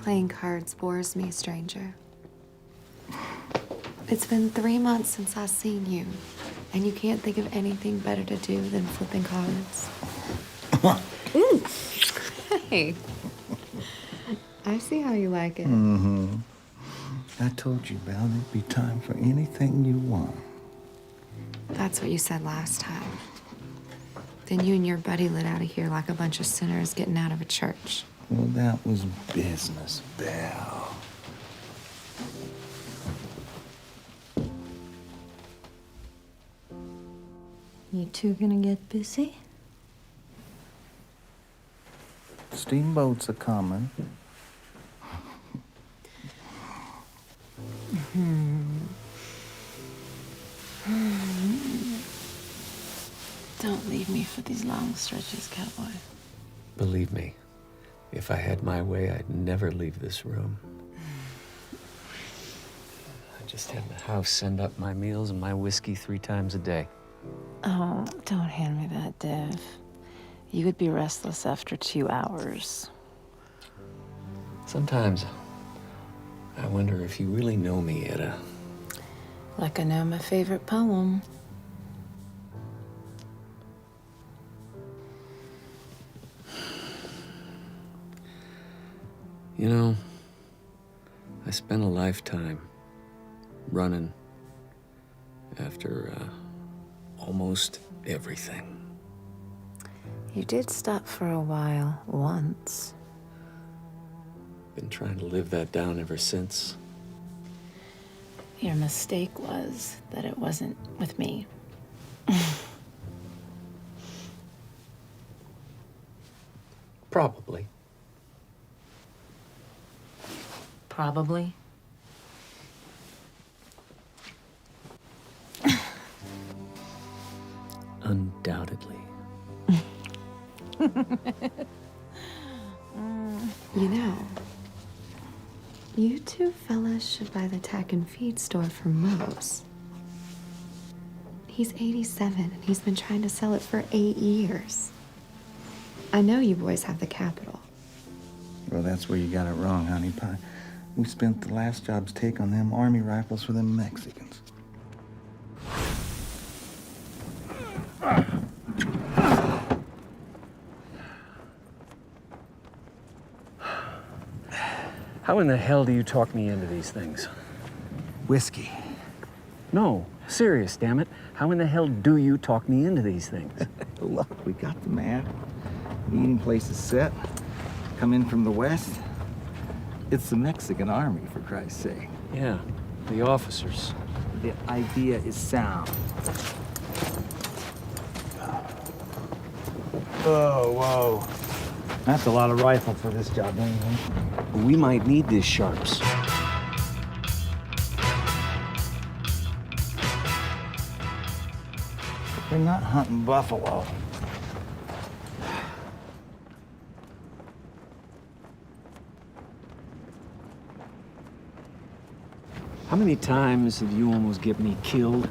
Playing cards bores me, stranger. It's been 3 months since I've seen you, and you can't think of anything better to do than flipping cards. Hey. I see how you like it. Mm-hmm. I told you, Val, there'd be time for anything you want. That's what you said last time. Then you and your buddy lit out of here like a bunch of sinners getting out of a church. Well, that was business, Val. You two gonna get busy? Steamboats are coming. Don't leave me for these long stretches, cowboy. Believe me, if I had my way, I'd never leave this room. I just had the house send up my meals and my whiskey 3 times a day. Oh, don't hand me that, Dev. You would be restless after 2 hours. Sometimes I wonder if you really know me, Etta. Like I know my favorite poem. You know, I spent a lifetime running after almost everything. You did stop for a while, once. Been trying to live that down ever since. Your mistake was that it wasn't with me. Probably. Probably. Undoubtedly. You know, you two fellas should buy the tack and feed store from Moe's. He's 87 and he's been trying to sell it for 8 years. I know you boys have the capital. Well, that's where you got it wrong, honey pie. We spent the last job's take on them army rifles for them Mexicans. How in the hell do you talk me into these things? Whiskey. No, serious, damn it. How in the hell do you talk me into these things? Look, we got the map. The eating place is set. Come in from the west. It's the Mexican army, for Christ's sake. Yeah, the officers. The idea is sound. Oh, whoa. That's a lot of rifle for this job, don't you think? We might need these sharps. We're not hunting buffalo. How many times have you almost get me killed?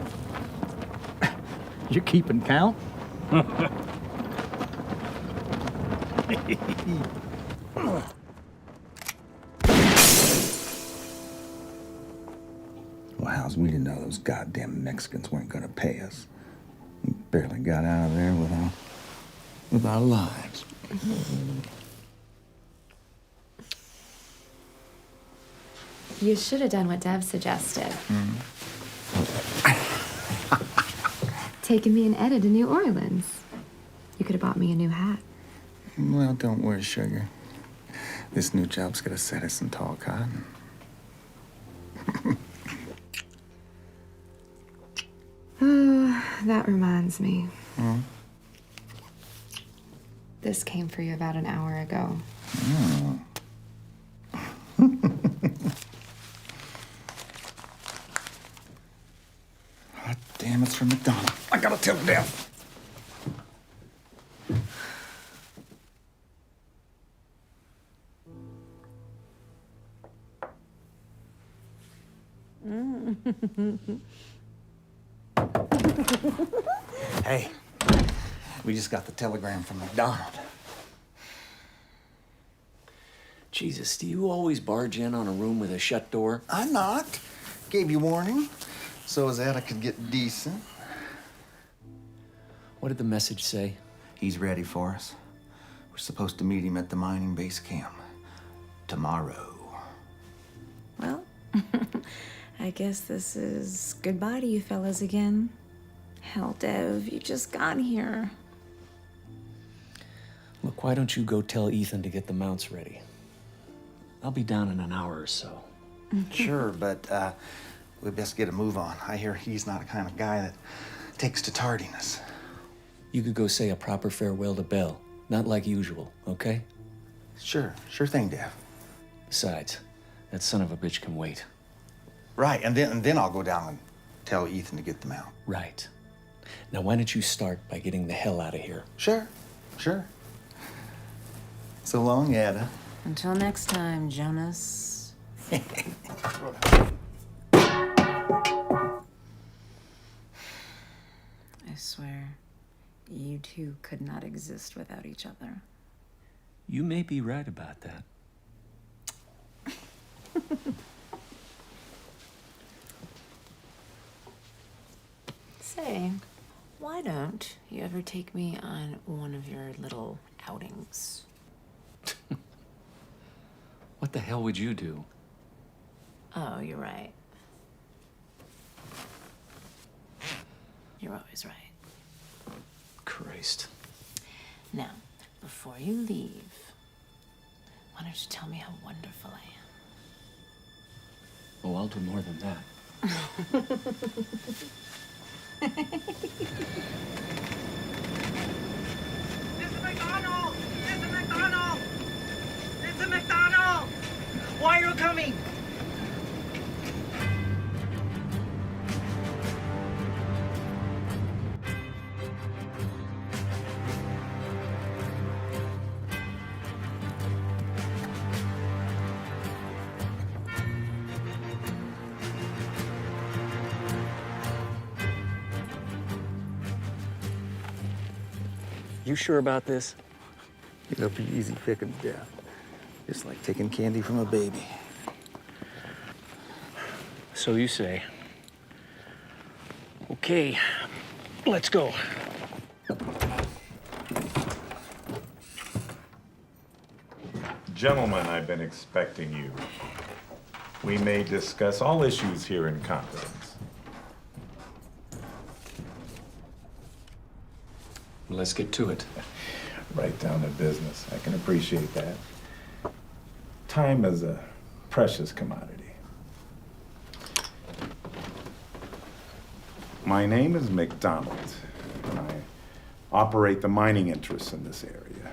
You're keeping count? Well, how's we didn't know those goddamn Mexicans weren't gonna pay us. We barely got out of there with our lives. You should have done what Dev suggested. Taken me and Etta to New Orleans. You could have bought me a new hat. Well, don't worry, sugar. This new job's gonna set us in tall cotton. Oh, that reminds me. This came for you about an hour ago. Oh. God damn, it's from McDonald. I gotta tell Dev. Hey, we just got the telegram from McDonald. Jesus, do you always barge in on a room with a shut door? I knocked. Gave you warning. So as that I could get decent. What did the message say? He's ready for us. We're supposed to meet him at the mining base camp tomorrow. Well, I guess this is goodbye to you fellas again. Hell, Dev, you just got here. Look, why don't you go tell Ethan to get the mounts ready? I'll be down in an hour or so. Sure, but we best get a move on. I hear he's not the kind of guy that takes to tardiness. You could go say a proper farewell to Belle. Not like usual, okay? Sure thing, Dev. Besides, that son of a bitch can wait. Right, and then I'll go down and tell Ethan to get them out. Right. Now, why don't you start by getting the hell out of here? Sure. So long, Ada. Until next time, Jonas. I swear, you two could not exist without each other. You may be right about that. Say, why don't you ever take me on one of your little outings? What the hell would you do? Oh, you're right. You're always right. Christ. Now, before you leave, why don't you tell me how wonderful I am? Oh, I'll do more than that. Mr. McDonald! Mr. McDonald! Mr. McDonald! Why are you coming? You sure about this? It'll be easy pickings, Dev. Just like taking candy from a baby. So you say. Okay, let's go. Gentlemen, I've been expecting you. We may discuss all issues here in confidence. Let's get to it. Right down to business. I can appreciate that. Time is a precious commodity. My name is McDonald, and I operate the mining interests in this area.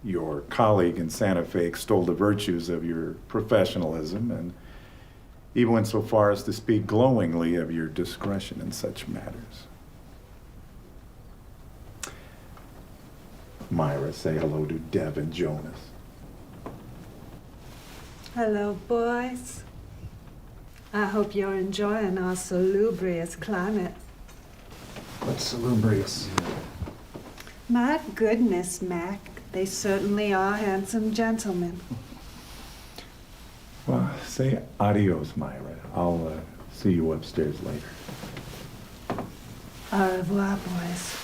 Your colleague in Santa Fe extolled the virtues of your professionalism and even went so far as to speak glowingly of your discretion in such matters. Myra, say hello to Dev and Jonas. Hello, boys. I hope you're enjoying our salubrious climate. What's salubrious? My goodness, Mac, they certainly are handsome gentlemen. Well, say adios, Myra. I'll see you upstairs later. Au revoir, boys.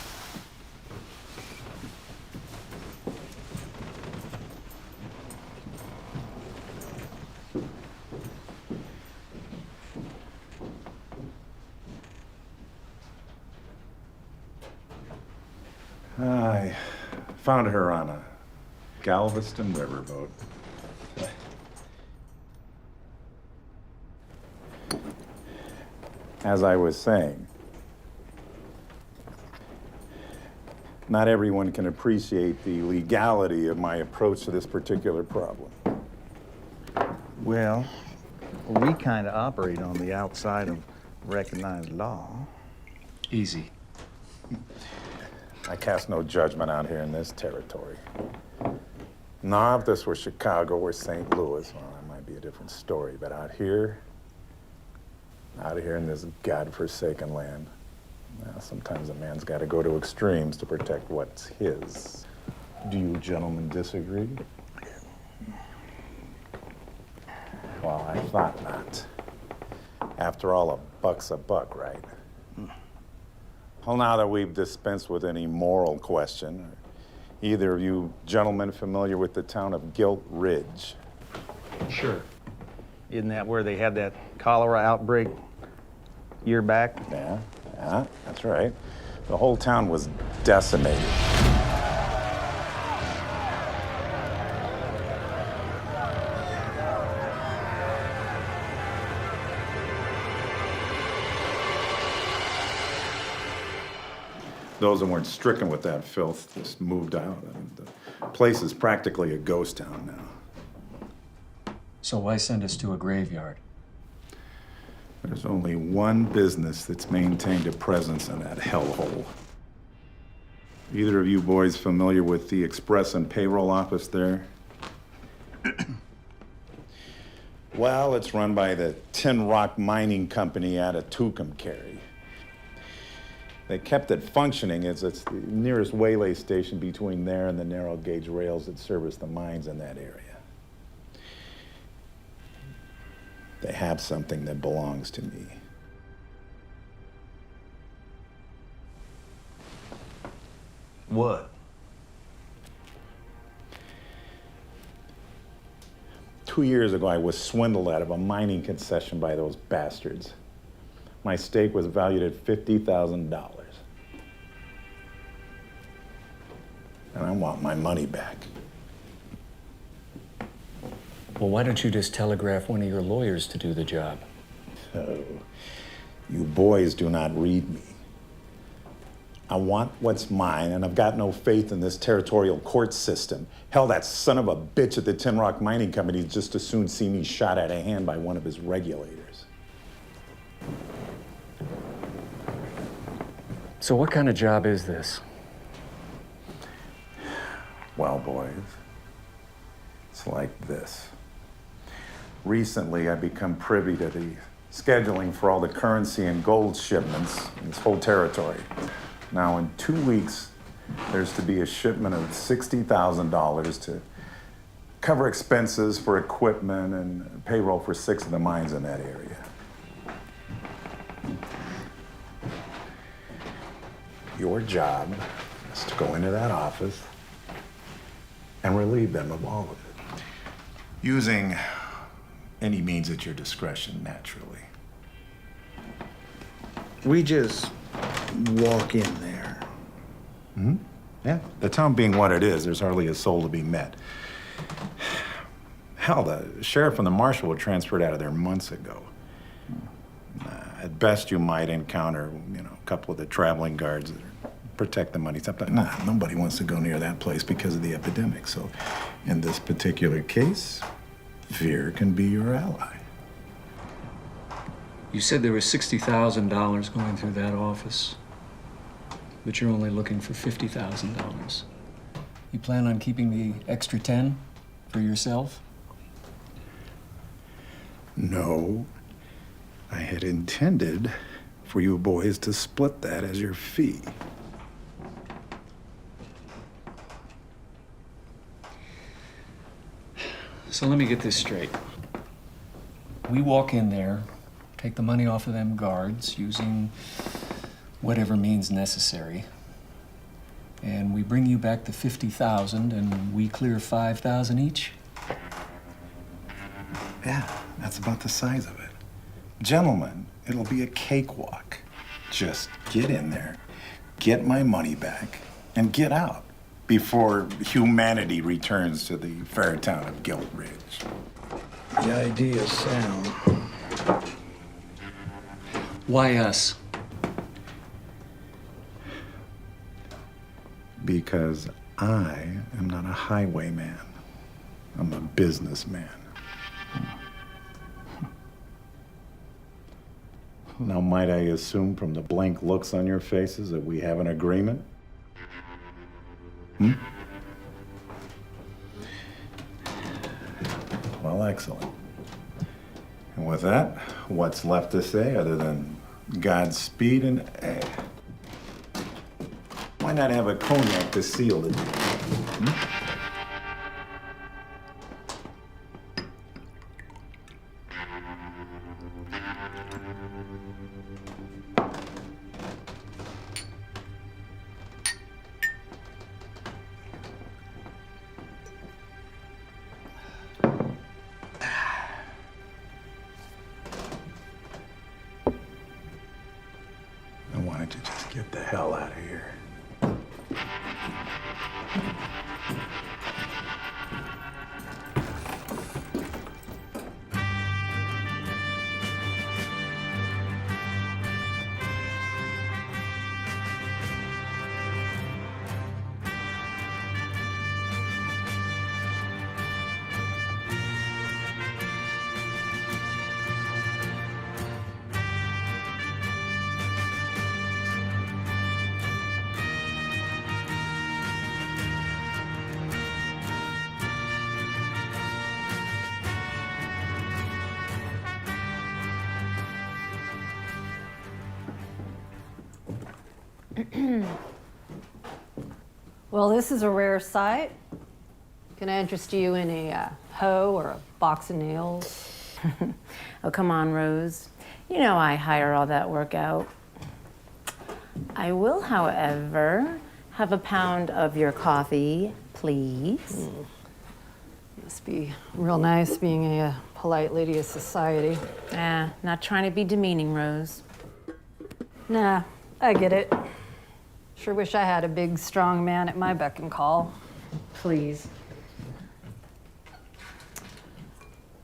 I found her on a Galveston riverboat. As I was saying, not everyone can appreciate the legality of my approach to this particular problem. Well, we kind of operate on the outside of recognized law. Easy. I cast no judgment out here in this territory. Now, if this were Chicago or St. Louis, well, that might be a different story. But out here in this godforsaken land, well, sometimes a man's got to go to extremes to protect what's his. Do you gentlemen disagree? Well, I thought not. After all, a buck's a buck, right? Well, now that we've dispensed with any moral question, are either of you gentlemen familiar with the town of 𝐷 Ridge? Sure. Isn't that where they had that cholera outbreak year back? Yeah, that's right. The whole town was decimated. Those that weren't stricken with that filth just moved out. I mean, the place is practically a ghost town now. So why send us to a graveyard? There's only one business that's maintained a presence in that hellhole. Either of you boys familiar with the express and payroll office there? Well, it's run by the Tin Rock Mining Company out of Tucumcari. They kept it functioning as it's the nearest waylay station between there and the narrow gauge rails that service the mines in that area. They have something that belongs to me. What? Two years ago, I was swindled out of a mining concession by those bastards. My stake was valued at $50,000. And I want my money back. Well, why don't you just telegraph one of your lawyers to do the job? Oh, you boys do not read me. I want what's mine, and I've got no faith in this territorial court system. Hell, that son of a bitch at the Tin Rock Mining Company just as soon see me shot out of hand by one of his regulators. So what kind of job is this? Well, boys, it's like this. Recently, I've become privy to the scheduling for all the currency and gold shipments in this whole territory. Now, in 2 weeks, there's to be a shipment of $60,000 to cover expenses for equipment and payroll for 6 of the mines in that area. Your job is to go into that office and relieve them of all of it, using any means at your discretion, naturally. We just walk in there. Mm-hmm. Yeah, the town being what it is, there's hardly a soul to be met. Hell, the sheriff and the marshal were transferred out of there months ago. At best, you might encounter, a couple of the traveling guards that protect the money. Sometimes, nobody wants to go near that place because of the epidemic. So, in this particular case, fear can be your ally. You said there was $60,000 going through that office, but you're only looking for $50,000. You plan on keeping the extra 10 for yourself? No. I had intended for you boys to split that as your fee. So let me get this straight. We walk in there, take the money off of them guards using whatever means necessary, and we bring you back the $50,000 and we clear $5,000 each? Yeah, that's about the size of it. Gentlemen, it'll be a cakewalk. Just get in there, get my money back, and get out before humanity returns to the fair town of 𝐷 Ridge. The idea is sound. Why us? Because I am not a highwayman. I'm a businessman. Now, might I assume from the blank looks on your faces that we have an agreement? Well, excellent. And with that, what's left to say other than Godspeed and why not have a cognac to seal the deal? I wanted to just get the hell out of here. Well, this is a rare sight. Can I interest you in a hoe or a box of nails? Oh, come on, Rose. You know I hire all that work out. I will, however, have a pound of your coffee, please. Must be real nice being a polite lady of society. Not trying to be demeaning, Rose. Nah, I get it. Sure wish I had a big, strong man at my beck and call. Please.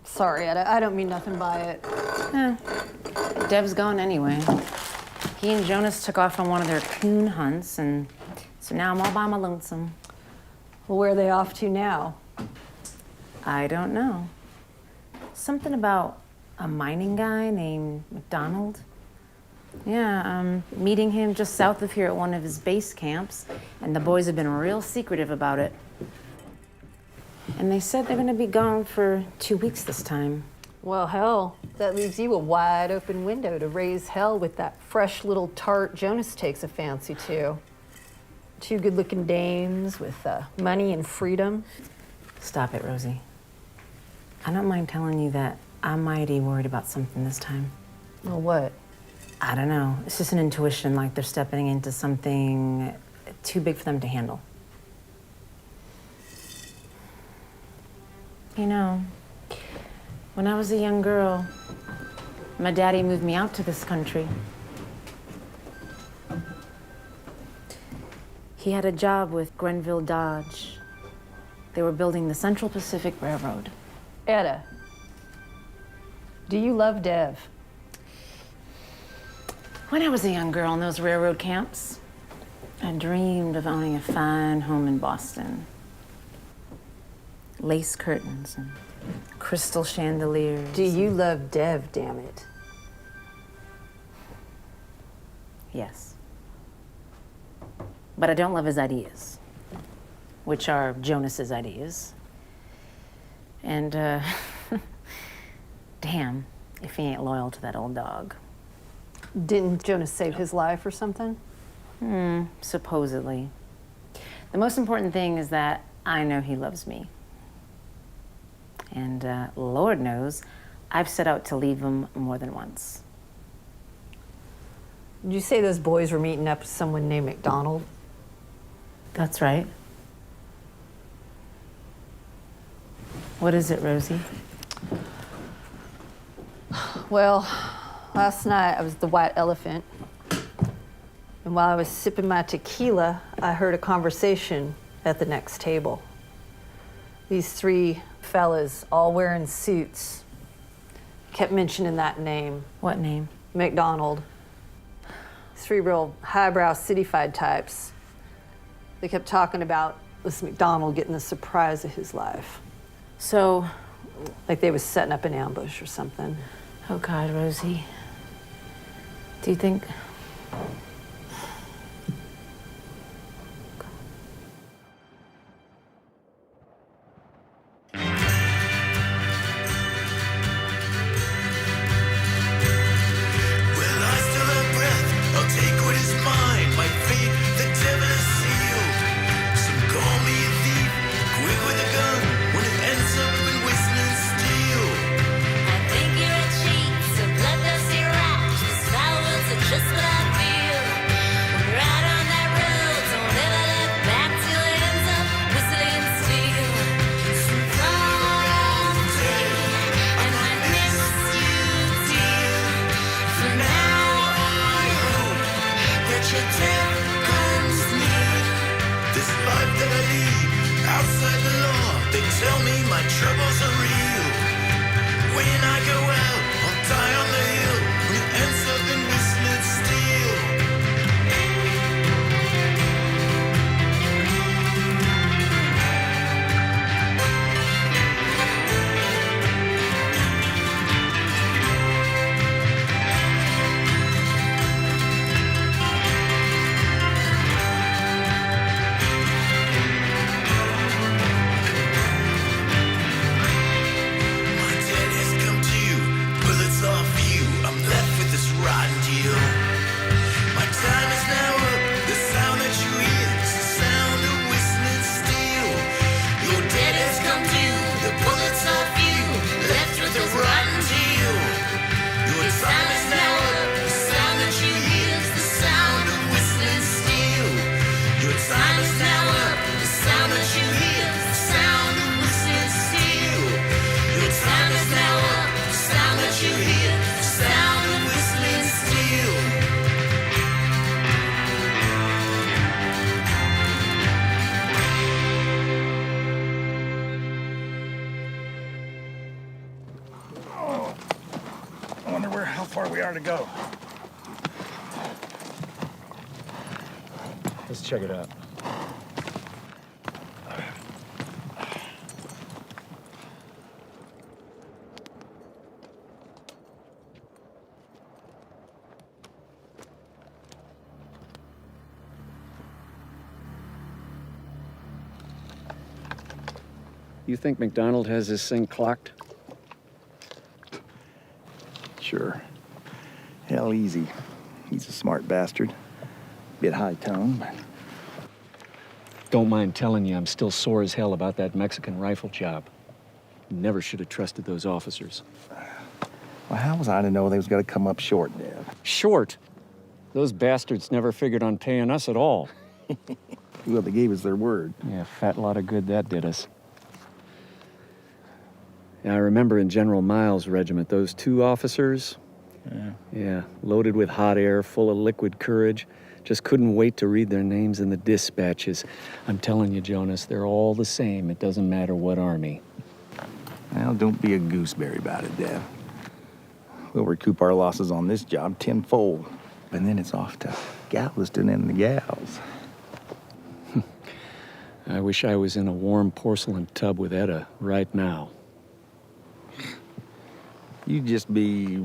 Sorry, I don't mean nothing by it. Dev's gone anyway. He and Jonas took off on one of their coon hunts, and so now I'm all by my lonesome. Well, where are they off to now? I don't know. Something about a mining guy named McDonald. Yeah, meeting him just south of here at one of his base camps, and the boys have been real secretive about it. And they said they're gonna be gone for 2 weeks this time. Well, hell, that leaves you a wide open window to raise hell with that fresh little tart Jonas takes a fancy to. 2 good-looking dames with money and freedom. Stop it, Rosie. I don't mind telling you that I'm mighty worried about something this time. Well, what? I don't know. It's just an intuition, like they're stepping into something too big for them to handle. You know, when I was a young girl, my daddy moved me out to this country. He had a job with Grenville Dodge. They were building the Central Pacific Railroad. Etta, do you love Dev? When I was a young girl in those railroad camps, I dreamed of owning a fine home in Boston. Lace curtains and crystal chandeliers. Do you love Dev, damn it? Yes. But I don't love his ideas, which are Jonas's ideas. And, damn, if he ain't loyal to that old dog. Didn't Jonas save his life or something? Supposedly. The most important thing is that I know he loves me. And Lord knows, I've set out to leave him more than once. Did you say those boys were meeting up with someone named McDonald? That's right. What is it, Rosie? Well, last night I was the white elephant. And while I was sipping my tequila, I heard a conversation at the next table. These 3 fellas, all wearing suits, kept mentioning that name. What name? McDonald. 3 real highbrow city-fied types. They kept talking about this McDonald getting the surprise of his life. So, Like they was setting up an ambush or something. oh God, Rosie. Do you think... Well, I still have breath. I'll take what is mine. My fate, the devil is sealed. Some call me a thief, quick with a gun, when it ends up in whistling steel. I think you're a cheat how far we are to go. Let's check it out. You think McDonald has this thing clocked? Sure. Hell, easy. He's a smart bastard. Bit high-toned, but... Don't mind telling you, I'm still sore as hell about that Mexican rifle job. Never should have trusted those officers. Well, how was I to know they was gonna come up short, Dad? Short? Those bastards never figured on paying us at all. Well, they gave us their word. Yeah, fat lot of good that did us. Yeah, I remember in General Miles' regiment, those 2 officers, yeah, loaded with hot air, full of liquid courage, just couldn't wait to read their names in the dispatches. I'm telling you, Jonas, they're all the same. It doesn't matter what army. Well, don't be a gooseberry about it, Dad. We'll recoup our losses on this job tenfold. And then it's off to Galveston and the gals. I wish I was in a warm porcelain tub with Etta right now. You just be,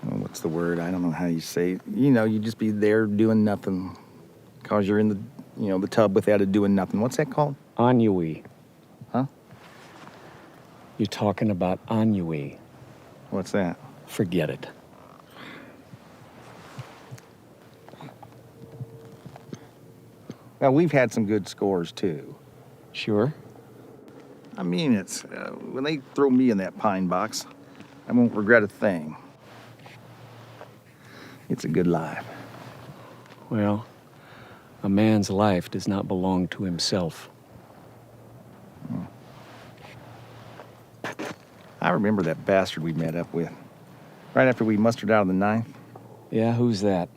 what's the word? I don't know how you say it. You know, you just be there doing nothing because you're in the, the tub with Etta doing nothing. What's that called? Ennui. Huh? You're talking about ennui. What's that? Forget it. Well, we've had some good scores, too. Sure? I mean, it's, when they throw me in that pine box, I won't regret a thing. It's a good life. Well, a man's life does not belong to himself. I remember that bastard we met up with, right after we mustered out of the 9th. Yeah, who's that?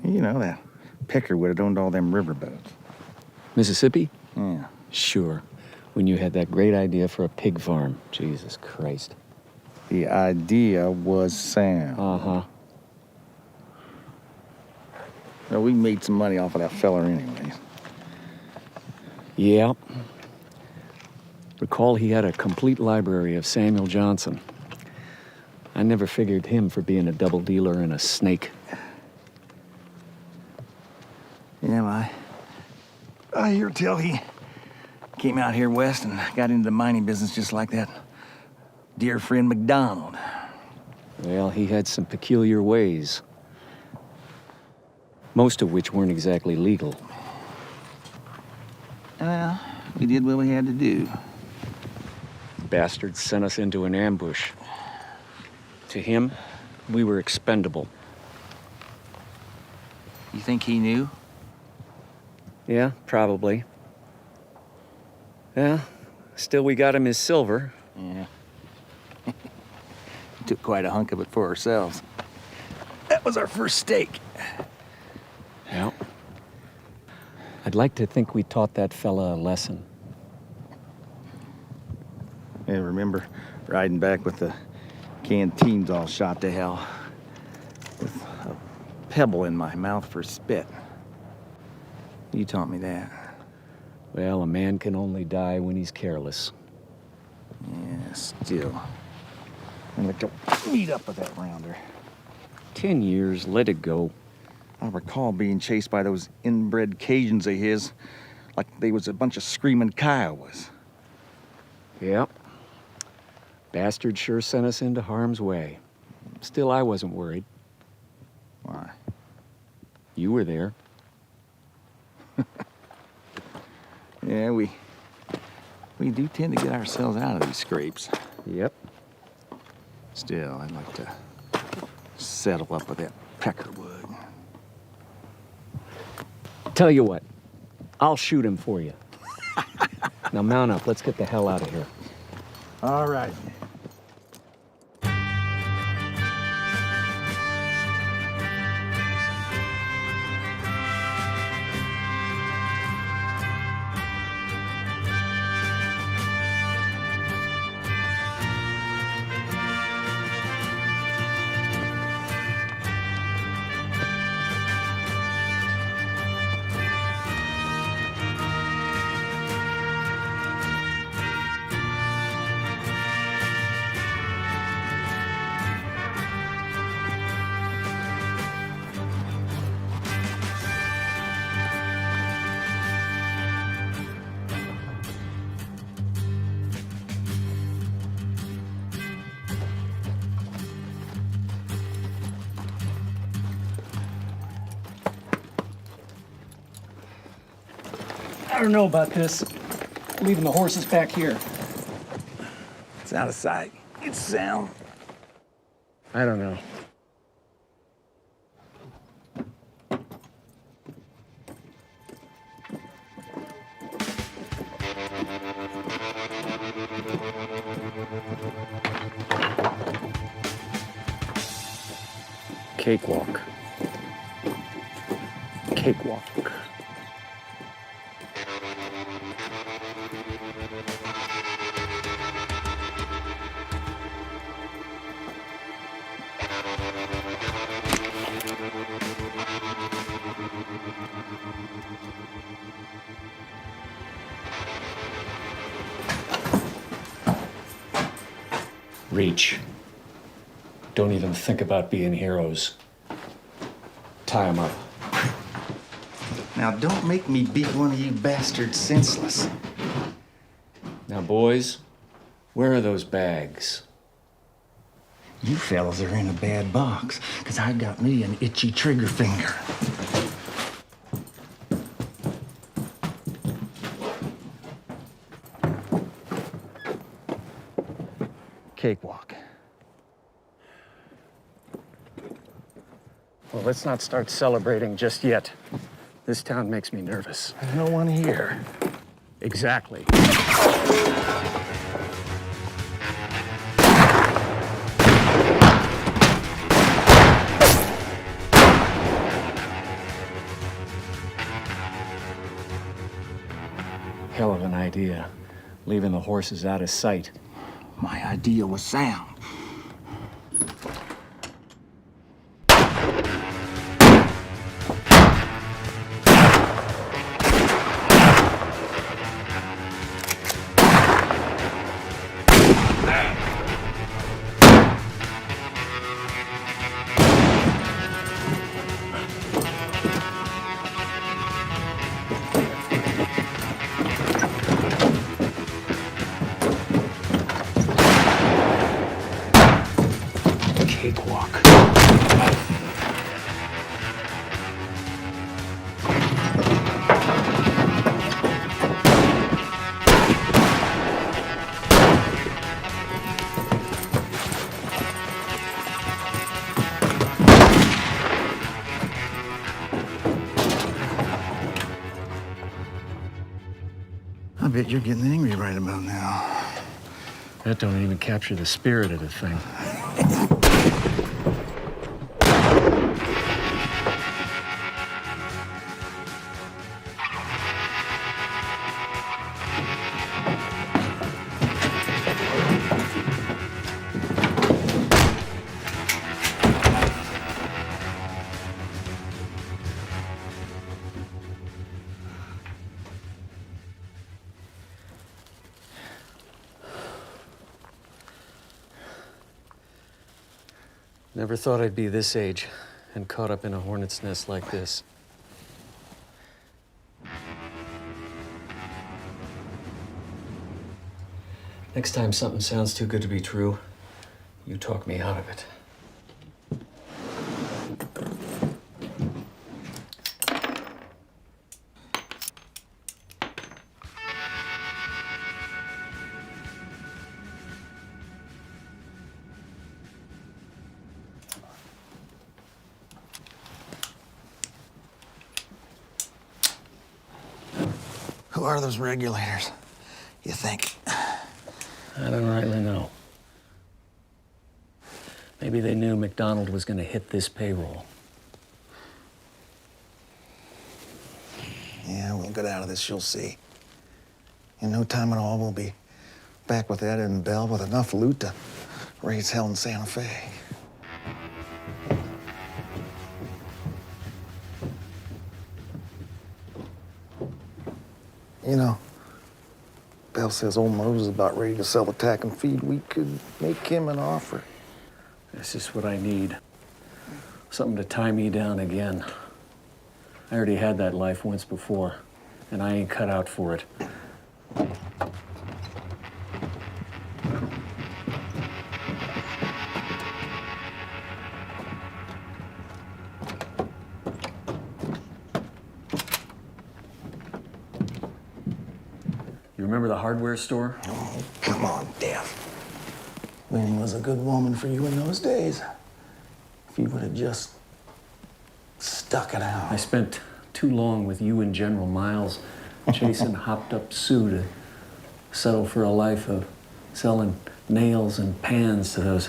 You know, that picker would have owned all them riverboats. Mississippi? Yeah. Sure. When you had that great idea for a pig farm. Jesus Christ. The idea was sound. Uh-huh. Well, we made some money off of that feller anyways. Yeah. Recall he had a complete library of Samuel Johnson. I never figured him for being a double dealer and a snake. Yeah, I hear tell he came out here west and got into the mining business just like that dear friend McDonald. Well, he had some peculiar ways. Most of which weren't exactly legal. Well, we did what we had to do. Bastards sent us into an ambush. To him, we were expendable. You think he knew? Yeah, probably. Yeah, still we got him his silver. Yeah. Took quite a hunk of it for ourselves. That was our first stake. Yeah. I'd like to think we taught that fella a lesson. Yeah, remember riding back with the canteens all shot to hell with a pebble in my mouth for spit. You taught me that. Well, a man can only die when he's careless. Yeah, still. I'd like to meet up with that rounder. 10 years, let it go. I recall being chased by those inbred Cajuns of his like they was a bunch of screaming Kiowas. Yep. Bastard sure sent us into harm's way. Still, I wasn't worried. Why? You were there. Yeah, we do tend to get ourselves out of these scrapes. Yep. Still, I'd like to settle up with that Peckerwood. Tell you what, I'll shoot him for you. Now mount up, let's get the hell out of here. All right. I don't know about this. Leaving the horses back here. It's out of sight. It's sound. I don't know. Cakewalk. Cakewalk. Reach. Don't even think about being heroes. Tie 'em up. Now, don't make me beat one of you bastards senseless. Now, boys, where are those bags? You fellas are in a bad box, because I got me an itchy trigger finger. Cakewalk. Well, let's not start celebrating just yet. This town makes me nervous. There's no one here. Exactly. Hell of an idea, leaving the horses out of sight. My idea was sound. Cakewalk. I bet you're getting angry right about now. That don't even capture the spirit of the thing. Never thought I'd be this age and caught up in a hornet's nest like this. Next time something sounds too good to be true, you talk me out of it. Who are those regulators, you think? I don't rightly know. Maybe they knew McDonald was going to hit this payroll. Yeah, we'll get out of this, you'll see. In no time at all, we'll be back with Ed and Bell with enough loot to raise hell in Santa Fe. You know, Bell says old Mose is about ready to sell the tack and feed. We could make him an offer. This is what I need. Something to tie me down again. I already had that life once before, and I ain't cut out for it. remember the hardware store? Oh, come on, Dev. Lynn was a good woman for you in those days. If you would have just stuck it out. I spent too long with you and General Miles chasing hopped-up Sue to settle for a life of selling nails and pans to those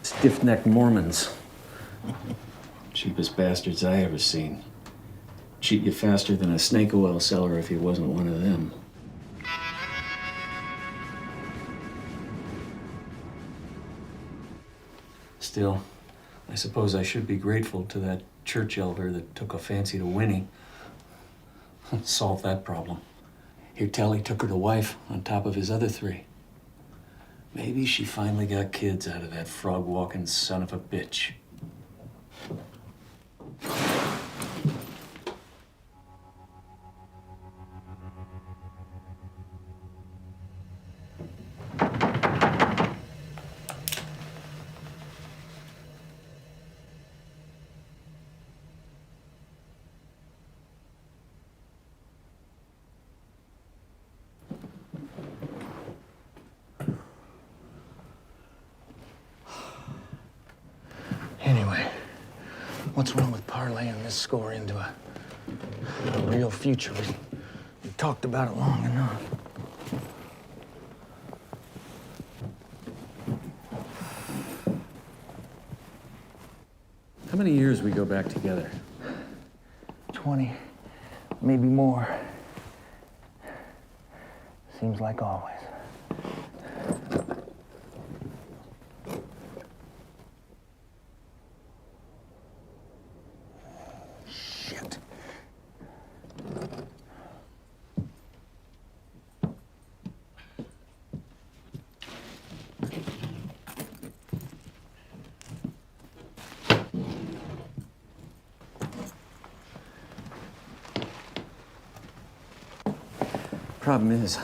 stiff-necked Mormons. Cheapest bastards I ever seen. Cheat you faster than a snake oil seller if he wasn't one of them. Still, I suppose I should be grateful to that church elder that took a fancy to Winnie. Solved that problem. Hear tell he took her to wife on top of his other 3. Maybe she finally got kids out of that frog-walking son of a bitch. Anyway, what's wrong with parlaying this score into a real future? We talked about it long enough. How many years we go back together? 20, maybe more. Seems like always. Shit. Problem is,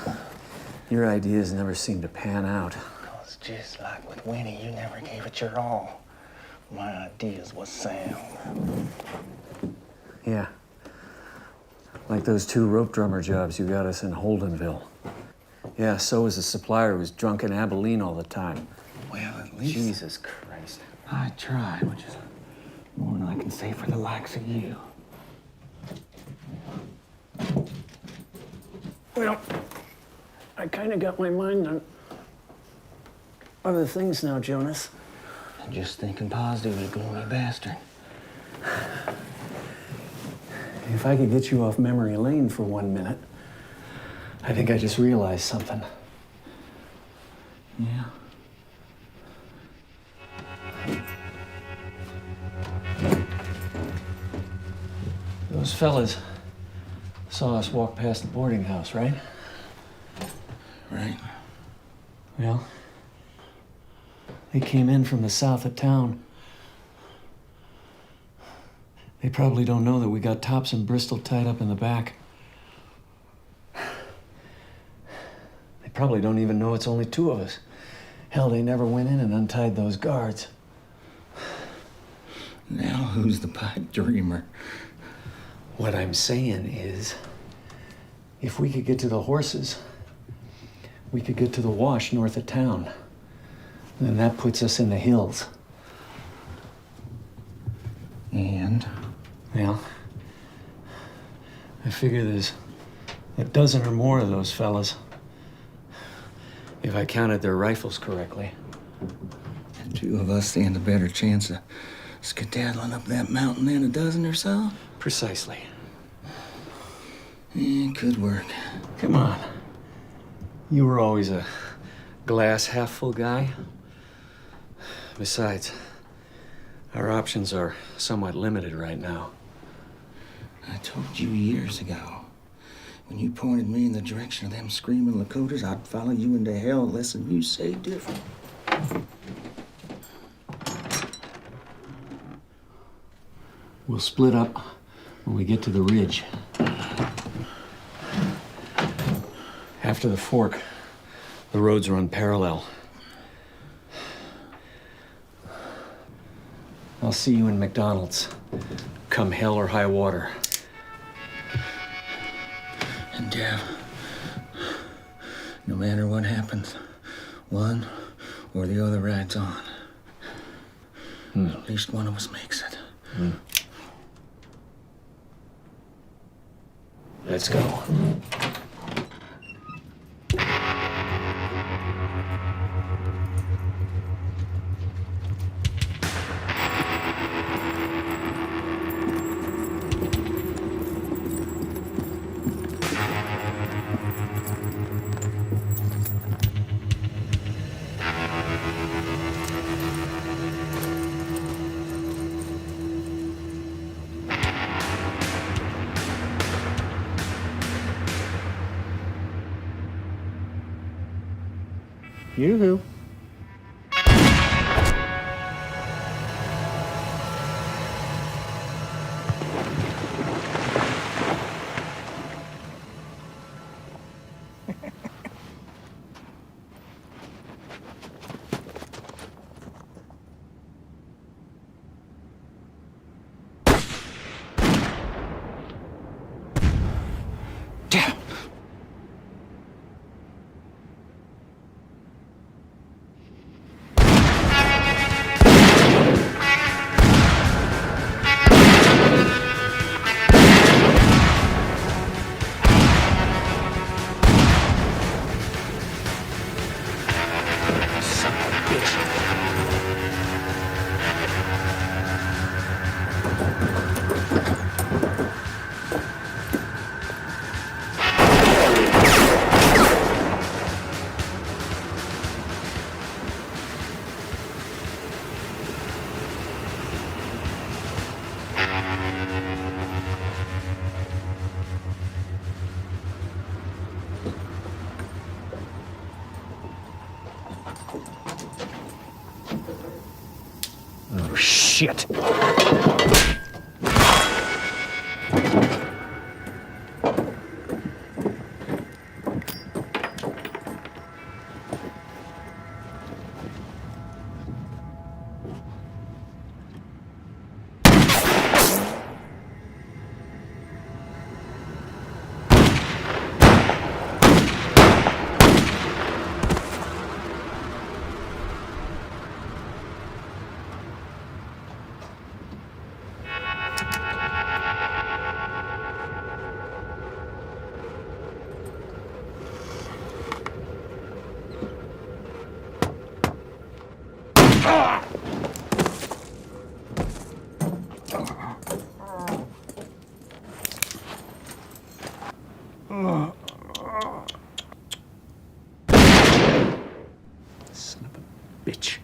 your ideas never seem to pan out. It's just like with Winnie, you never gave it your all. My ideas was sound. Yeah. Like those 2 rope drummer jobs you got us in Holdenville. Yeah, so was the supplier who was drunk in Abilene all the time. Well, at least Jesus Christ. I tried, which is more than I can say for the likes of you. Well, I kind of got my mind on other things now, Jonas. I'm just thinking positive, you gloomy bastard. If I could get you off memory lane for 1 minute, I think I just realized something. Yeah. Those fellas saw us walk past the boarding house, right? Right. Well, they came in from the south of town. They probably don't know that we got Tops and Bristol tied up in the back. They probably don't even know it's only 2 of us. Hell, they never went in and untied those guards. Now who's the pipe dreamer? What I'm saying is, if we could get to the horses, we could get to the wash north of town. Then that puts us in the hills. And? Well, I figure there's a dozen or more of those fellas, if I counted their rifles correctly. And 2 of us stand a better chance of skedaddling up that mountain than a dozen or so? Precisely. It could work. Come on. You were always a glass half full guy. Besides, our options are somewhat limited right now. I told you years ago, when you pointed me in the direction of them screaming Lakotas, I'd follow you into hell unless you say different. We'll split up when we get to the ridge. After the fork, the roads run parallel. I'll see you in McDonald's, come hell or high water. And Dev, No matter what happens, one or the other rides on. At least one of us makes it. Let's go. Yoo-hoo. Damn. Son of a bitch. Oh, shit. Son of a bitch.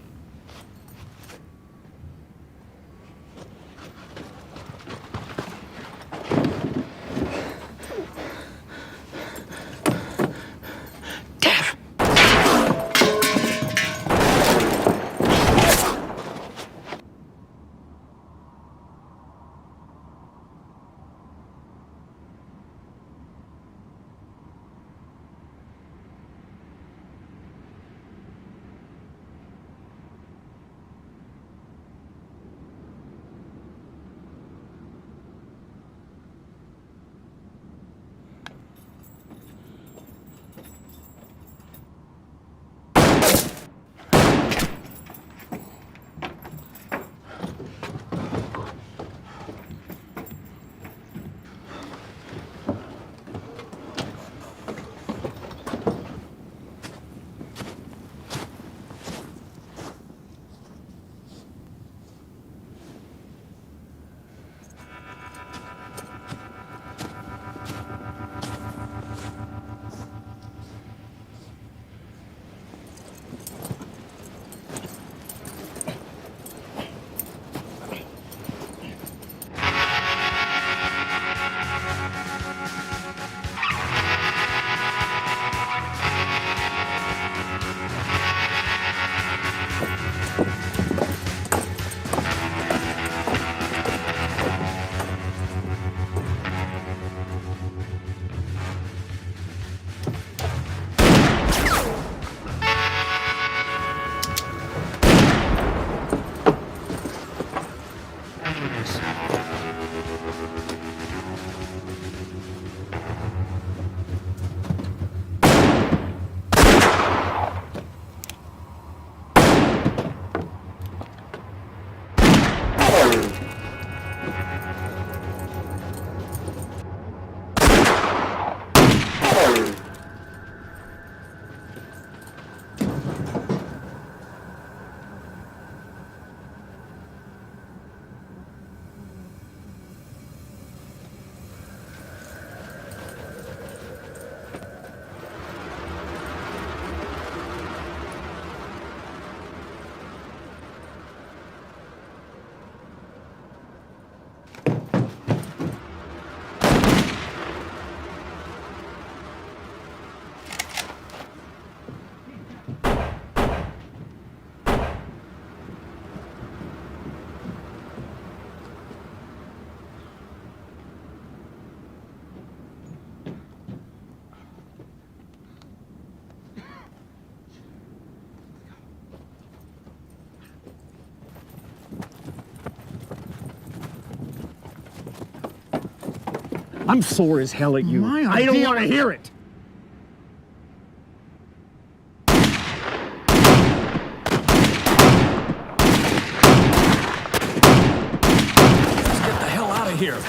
I'm sore as hell at you. I don't want to hear it. Let's get the hell out of here.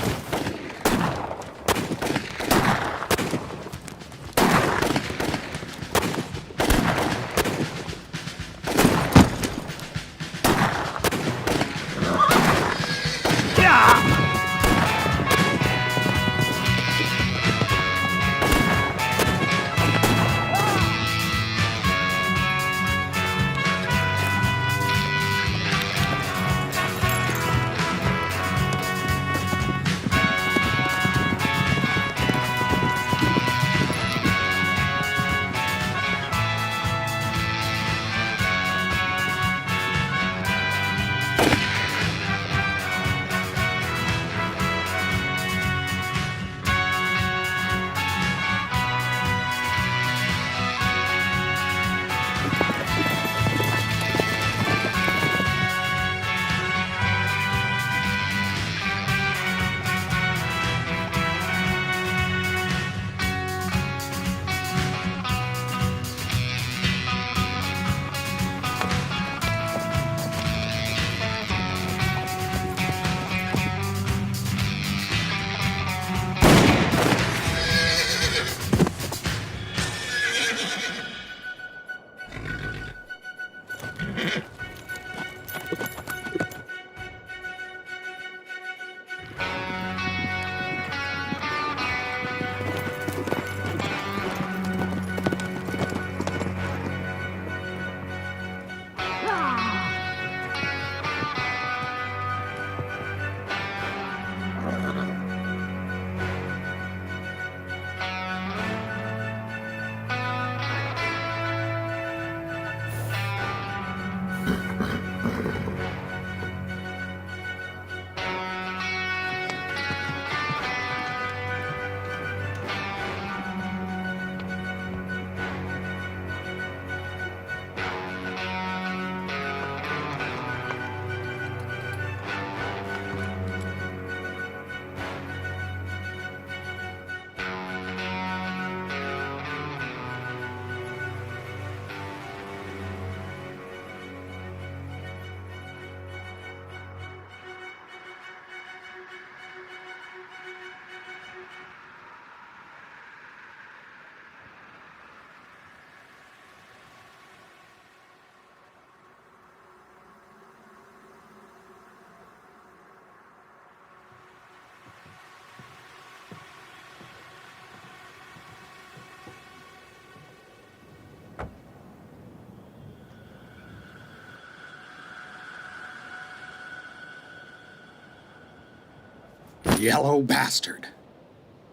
Yellow bastard.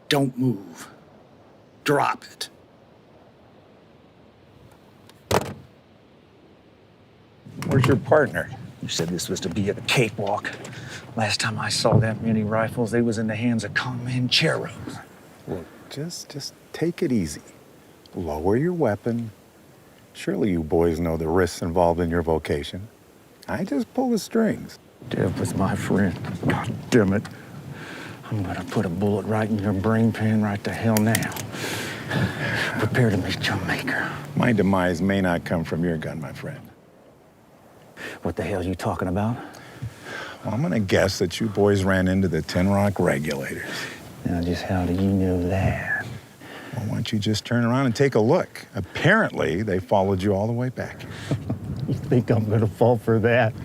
Don't move. Drop it. Where's your partner? You said this was to be a cakewalk. Last time I saw that many rifles, they was in the hands of 𝐅𝐚𝐢𝐫. Look, just take it easy. Lower your weapon. Surely you boys know the risks involved in your vocation. I just pull the strings. Dev was my friend. God damn it. I'm gonna put a bullet right in your brain pan right to hell now. Prepare to meet your maker. My demise may not come from your gun, my friend. What the hell are you talking about? Well, I'm gonna guess that you boys ran into the Tin Rock regulators. Now, just how do you know that? Well, why don't you just turn around and take a look? Apparently, they followed you all the way back. You think I'm gonna fall for that?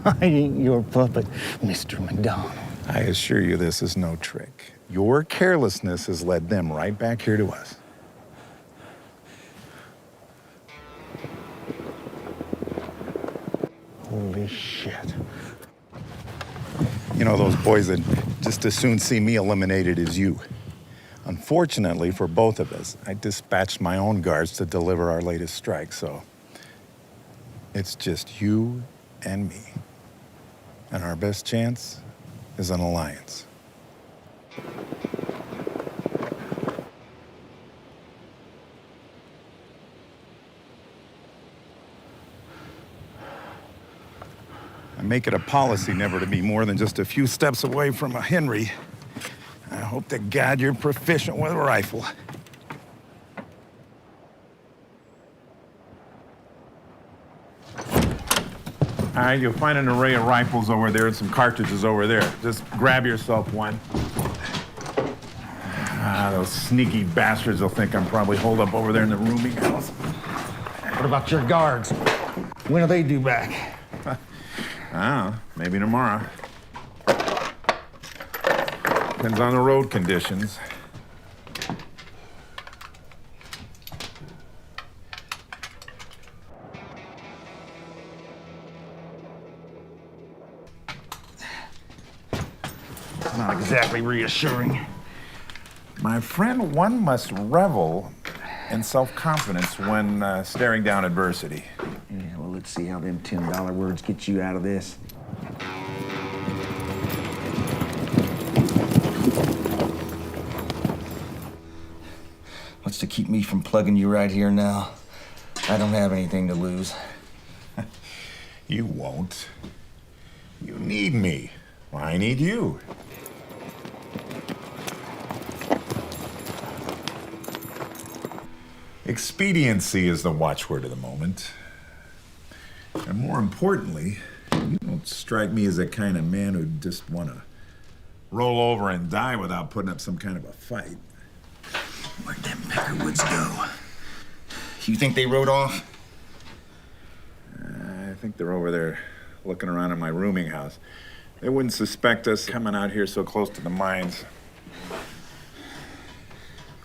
I ain't your puppet, Mr. McDonald. I assure you this is no trick. Your carelessness has led them right back here to us. Holy shit. You know, those boys that just as soon see me eliminated as you. Unfortunately for both of us, I dispatched my own guards to deliver our latest strike, so it's just you and me. And our best chance is an alliance. I make it a policy never to be more than just a few steps away from a Henry. I hope to God you're proficient with a rifle. All right, you'll find an array of rifles over there and some cartridges over there. Just grab yourself one. Those sneaky bastards will think I'm probably holed up over there in the rooming house. What about your guards? When do they due back? I don't know, maybe tomorrow. Depends on the road conditions. Not exactly reassuring. My friend, one must revel in self-confidence when staring down adversity. Yeah, well, let's see how them $10 words get you out of this. What's to keep me from plugging you right here now? I don't have anything to lose. You won't. You need me. Well, I need you. Expediency is the watchword of the moment. And more importantly, you don't strike me as the kind of man who'd just want to roll over and die without putting up some kind of a fight. Where'd them Peckerwoods go? You think they rode off? I think they're over there looking around at my rooming house. They wouldn't suspect us coming out here so close to the mines.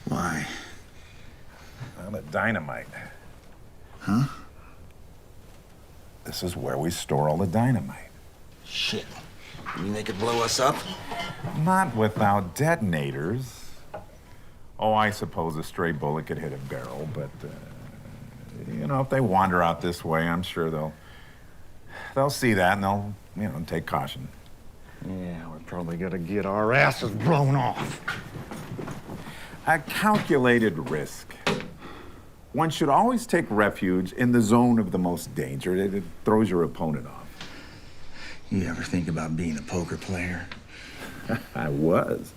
Why? Well, the dynamite. Huh? This is where we store all the dynamite. Shit. You mean they could blow us up? Not without detonators. Oh, I suppose a stray bullet could hit a barrel, but, you know, if they wander out this way, I'm sure they'll see that and they'll, you know, take caution. Yeah, we're probably gonna get our asses blown off. A calculated risk. One should always take refuge in the zone of the most danger. It throws your opponent off. You ever think about being a poker player? I was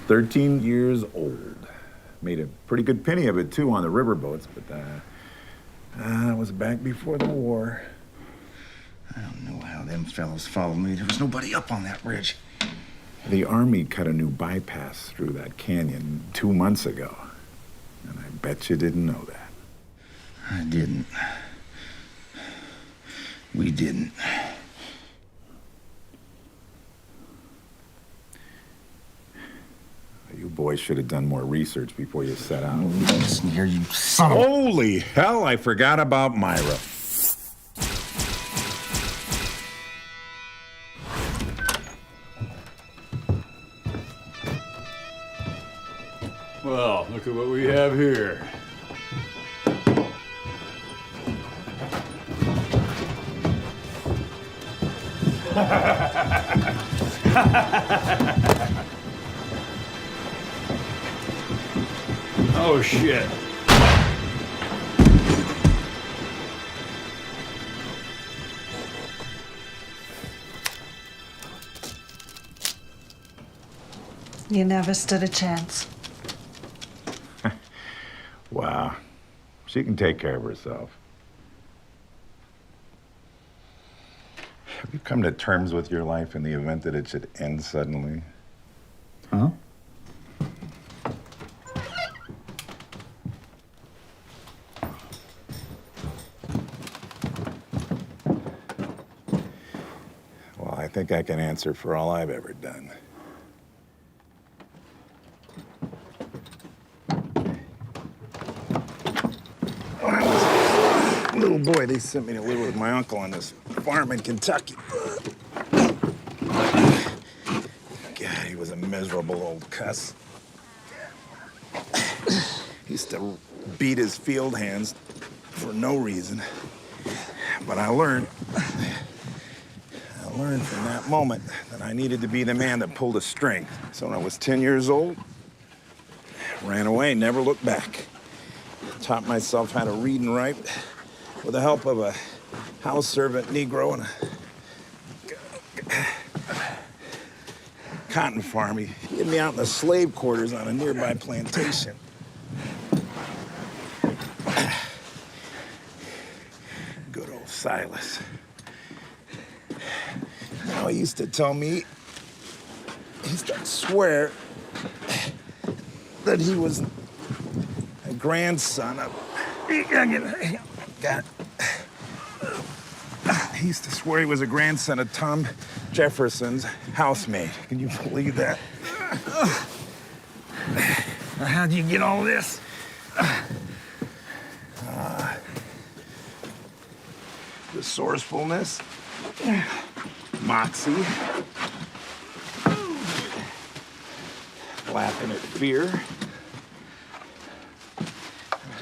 13 years old. Made a pretty good penny of it, too, on the riverboats, but I was back before the war. I don't know how them fellows followed me. There was nobody up on that ridge. The Army cut a new bypass through that canyon 2 months ago. And I bet you didn't know that. I didn't. We didn't. You boys should have done more research before you set out. Listen here, you son of a... Holy hell, I forgot about Myra. Well, look at what we have here. Oh, shit. You never stood a chance. Wow. She can take care of herself. Have you come to terms with your life in the event that it should end suddenly? Huh? Well, I think I can answer for all I've ever done. When I was a little boy, they sent me to live with my uncle on this farm in Kentucky. God, he was a miserable old cuss. He used to beat his field hands for no reason. But I learned from that moment that I needed to be the man that pulled a string. So when I was 10 years old, I ran away, never looked back. Taught myself how to read and write with the help of a house servant Negro and cotton farm. He hid me out in the slave quarters on a nearby plantation. Good old Silas. You know, he used to tell me, he used to swear that he was a grandson of... God. He used to swear he was a grandson of Tom Jefferson's housemaid. Can you believe that? How'd you get all this? Resourcefulness, moxie, laughing at fear.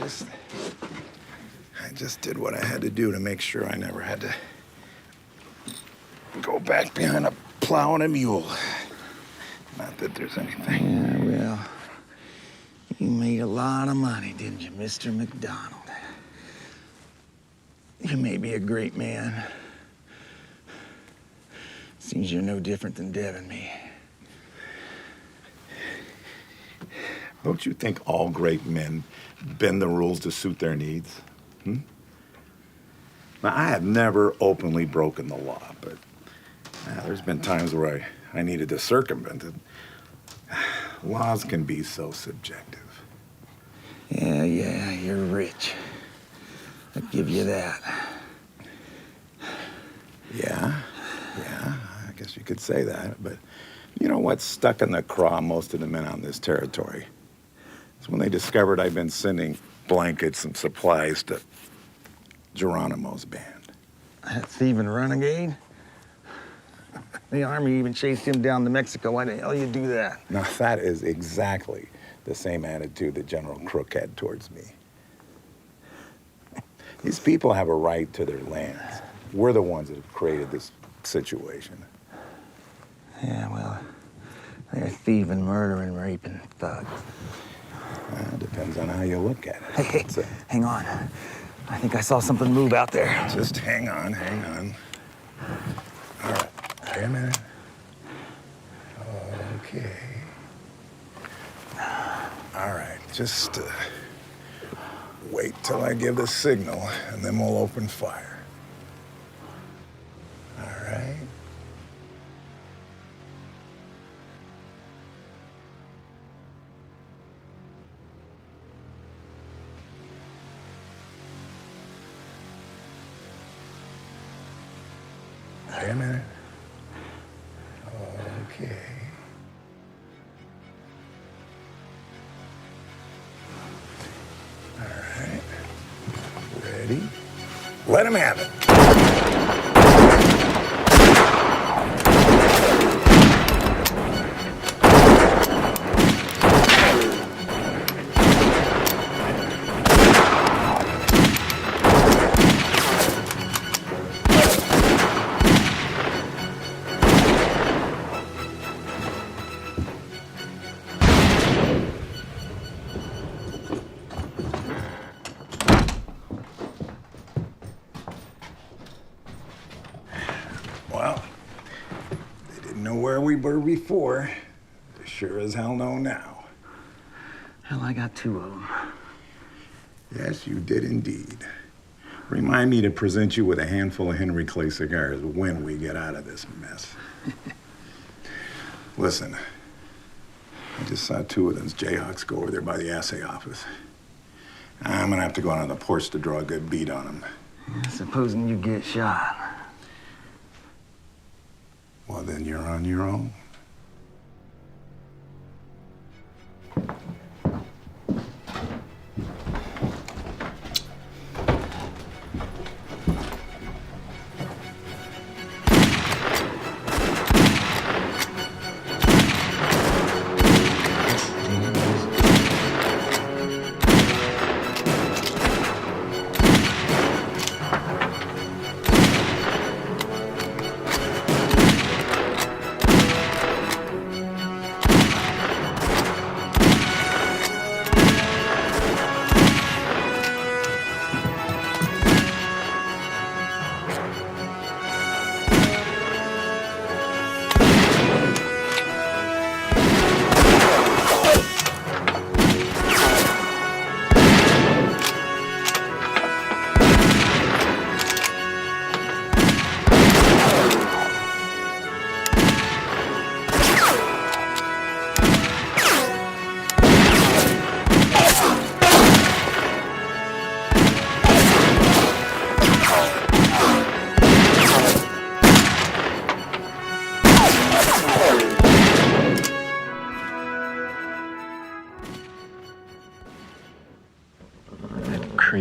I just did what I had to do to make sure I never had to go back behind a plow and a mule. Not that there's anything. Yeah, well, you made a lot of money, didn't you, Mr. McDonald? You may be a great man. Seems you're no different than Dev and me. Don't you think all great men bend the rules to suit their needs? Hmm? Now, I have never openly broken the law, but there's been times where I needed to circumvent it. Laws can be so subjective. Yeah, you're rich. I'll give you that. Yeah, I guess you could say that, but you know what's stuck in the craw most of the men on this territory? It's when they discovered I'd been sending blankets and supplies to Geronimo's band. That thieving renegade? The army even chased him down to Mexico. Why the hell you do that? Now, that is exactly the same attitude that General Crook had towards me. These people have a right to their lands. We're the ones that have created this situation. Yeah, well, they're thieving, murdering, raping thugs. Depends on how you look at it. Hey, hang on. I think I saw something move out there. Just hang on. All right, wait a minute. Okay. All right, just wait till I give the signal, and then we'll open fire. All right. Wait a minute. Okay. All right. Ready? Let him have it. Well, they didn't know where we were before. They sure as hell know now. Hell, I got two of them. Yes, you did indeed. Remind me to present you with a handful of Henry Clay cigars when we get out of this mess. Listen, I just saw two of those Jayhawks go over there by the assay office. I'm gonna have to go out on the porch to draw a good bead on them. Yeah, supposing you get shot. Well, then you're on your own.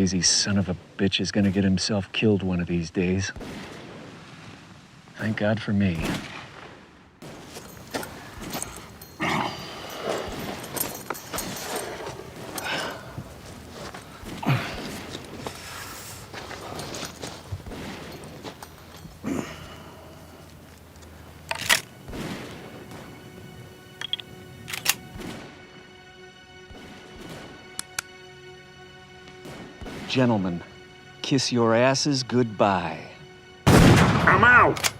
lazy son of a bitch is gonna get himself killed one of these days. Thank God for me. Gentlemen, kiss your asses goodbye. I'm out!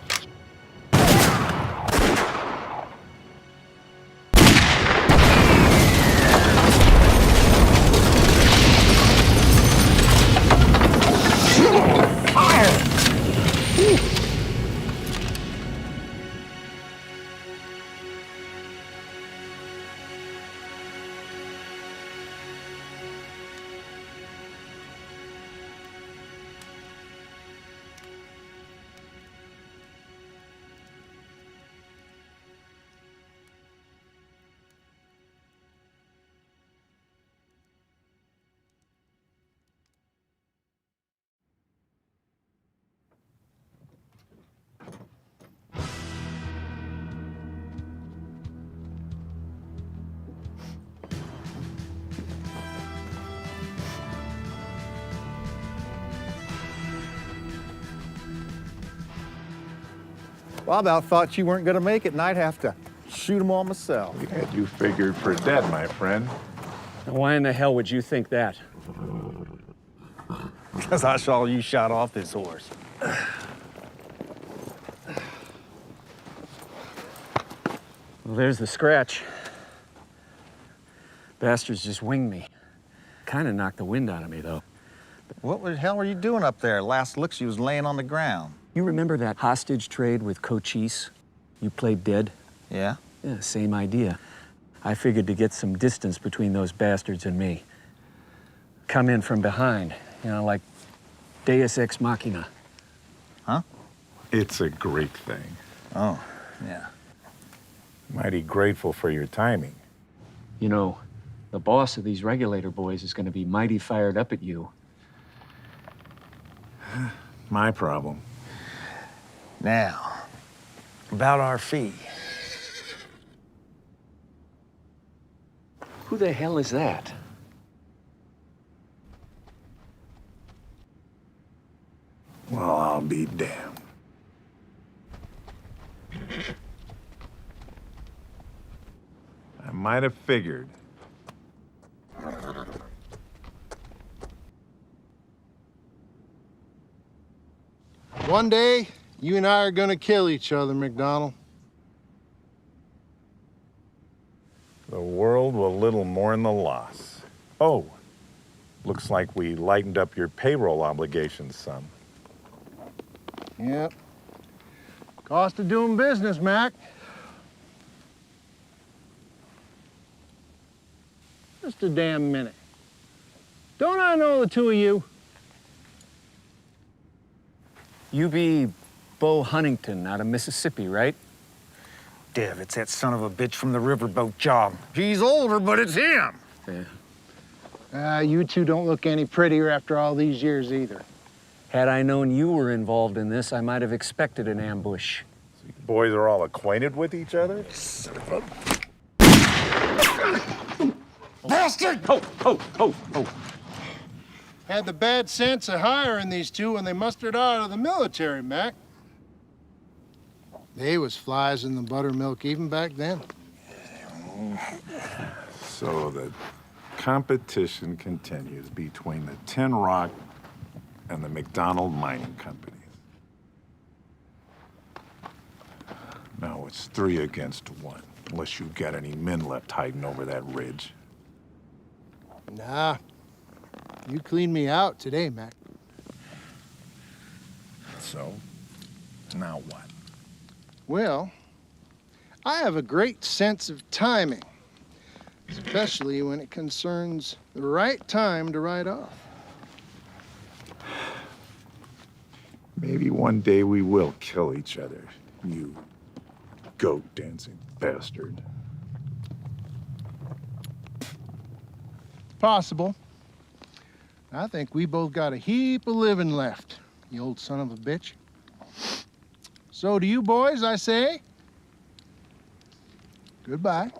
Well, I about thought you weren't gonna make it and I'd have to shoot them all myself. We had you figured for dead, my friend. Now, why in the hell would you think that? Because I saw you shot off this horse. Well, there's the scratch. Bastards just winged me. Kind of knocked the wind out of me, though. What the hell were you doing up there? Last look, she was laying on the ground. You remember that hostage trade with Cochise? You played dead? Yeah? Yeah, same idea. I figured to get some distance between those bastards and me. Come in from behind, you know, like Deus Ex Machina. Huh? It's a great thing. Oh, yeah. Mighty grateful for your timing. You know, the boss of these regulator boys is going to be mighty fired up at you. My problem. Now, about our fee. Who the hell is that? Well, I'll be damned. I might have figured. One day, you and I are gonna kill each other, McDonald. The world will little mourn the loss. Oh, looks like we lightened up your payroll obligations some. Yep. Cost of doing business, Mac. Just a damn minute. Don't I know the two of you? You be Bo Huntington out of Mississippi, right? Dev, it's that son of a bitch from the riverboat job. He's older, but it's him. Yeah. You two don't look any prettier after all these years either. Had I known you were involved in this, I might have expected an ambush. So you boys are all acquainted with each other? Son of a... Bastard! Ho, ho, ho, ho. Had the bad sense of hiring these two when they mustered out of the military, Mac. They was flies in the buttermilk even back then. So the competition continues between the Tin Rock and the McDonald Mining Companies. Now it's 3 against 1, unless you got any men left hiding over that ridge. Nah. You cleaned me out today, Mac. So, now what? Well, I have a great sense of timing, especially when it concerns the right time to ride off. Maybe one day we will kill each other, you goat-dancing bastard. Possible. I think we both got a heap of living left, you old son of a bitch. So to you boys, I say, goodbye.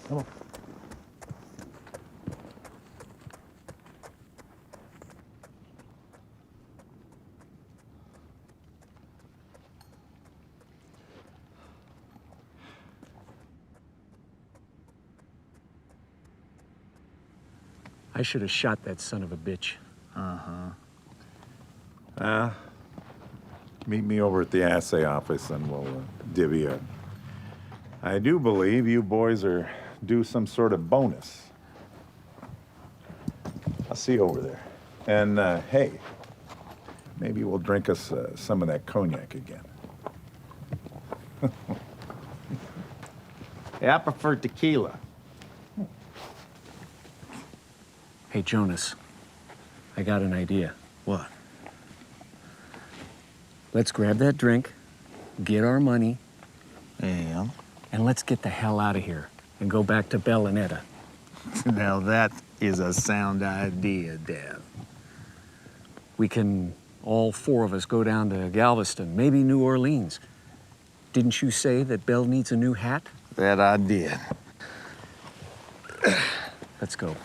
Come on. I should have shot that son of a bitch. Meet me over at the assay office and we'll divvy up. I do believe you boys are due some sort of bonus. I'll see you over there. And hey, maybe we'll drink us some of that cognac again. Yeah, I prefer tequila. Hey, Jonas, I got an idea. What? Let's grab that drink, get our money, Yeah. and let's get the hell out of here and go back to Belle and Etta. Now that is a sound idea, Dad. We can, all four of us, go down to Galveston, maybe New Orleans. Didn't you say that Belle needs a new hat? That I did. Let's go.